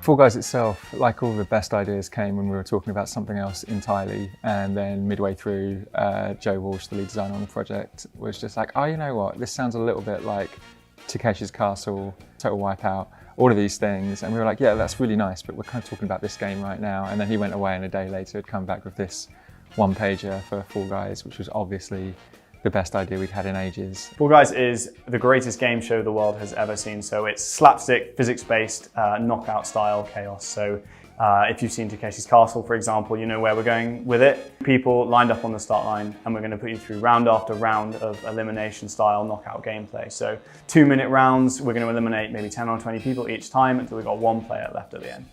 Fall Guys itself, like all the best ideas, came when we were talking about something else entirely, and then midway through, Joe Walsh, the lead designer on the project, was just like, oh, you know what, this sounds a little bit like Takeshi's Castle, Total Wipeout, all of these things, and we were like, yeah, that's really nice, but we're kind of talking about this game right now. And then he went away, and a day later had come back with this one-pager for Fall Guys, which was obviously the best idea we'd had in ages. Fall Guys is the greatest game show the world has ever seen. So it's slapstick, physics-based, knockout style chaos. So if you've seen Takeshi's Castle, for example, you know where we're going with it. People lined up on the start line, and we're going to put you through round after round of elimination style knockout gameplay. So 2-minute rounds, we're going to eliminate maybe 10 or 20 people each time until we've got one player left at the end.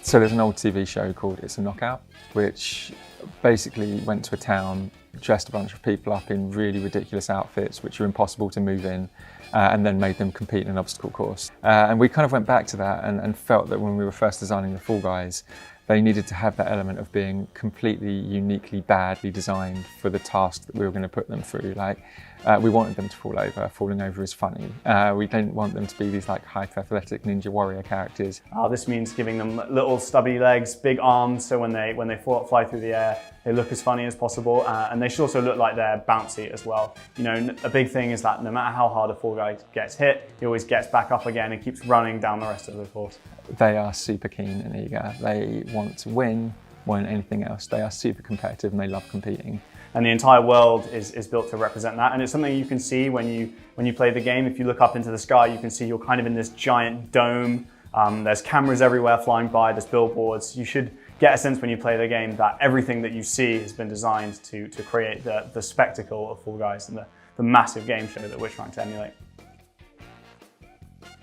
So there's an old TV show called It's a Knockout, which basically went to a town, dressed a bunch of people up in really ridiculous outfits which are impossible to move in, and then made them compete in an obstacle course. And we kind of went back to that and felt that when we were first designing the Fall Guys, they needed to have that element of being completely uniquely badly designed for the task that we were going to put them through. Like, we wanted them to fall over. Falling over is funny. We didn't want them to be these like hyper-athletic ninja warrior characters. This means giving them little stubby legs, big arms, so when they fly through the air, they look as funny as possible, and they should also look like they're bouncy as well. You know, a big thing is that no matter how hard a Fall Guy gets hit, he always gets back up again and keeps running down the rest of the course. They are super keen and eager. They want to win more than anything else. They are super competitive and they love competing. And the entire world is built to represent that. And it's something you can see when you play the game. If you look up into the sky, you can see you're kind of in this giant dome. There's cameras everywhere flying by, there's billboards. You should get a sense when you play the game that everything that you see has been designed to create the spectacle of Fall Guys and the massive game show that we're trying to emulate.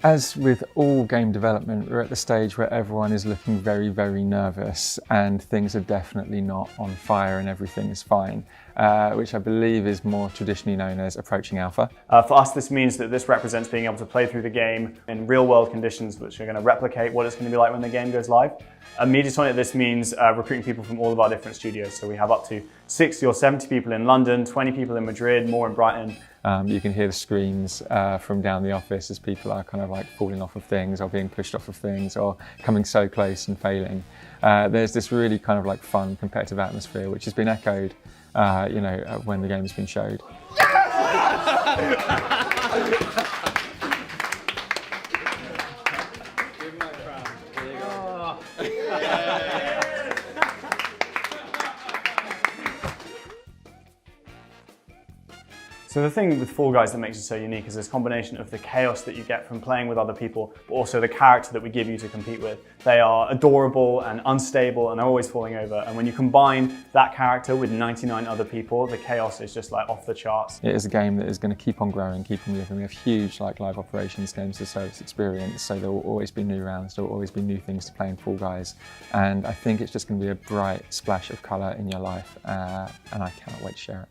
As with all game development, we're at the stage where everyone is looking very, very nervous, and things are definitely not on fire and everything is fine, which I believe is more traditionally known as approaching alpha. For us, this means that this represents being able to play through the game in real world conditions, which are going to replicate what it's going to be like when the game goes live. At Mediatonic, this means recruiting people from all of our different studios. So we have up to 60 or 70 people in London, 20 people in Madrid, more in Brighton. You can hear the screams from down the office as people are kind of like falling off of things or being pushed off of things or coming so close and failing. There's this really kind of like fun competitive atmosphere which has been echoed you know, when the game has been showed. So the thing with Fall Guys that makes it so unique is this combination of the chaos that you get from playing with other people, but also the character that we give you to compete with. They are adorable and unstable and are always falling over. And when you combine that character with 99 other people, the chaos is just like off the charts. It is a game that is going to keep on growing, keep on living. We have huge like live operations, games as a service experience, so there will always be new rounds, there will always be new things to play in Fall Guys. And I think it's just going to be a bright splash of colour in your life, and I cannot wait to share it.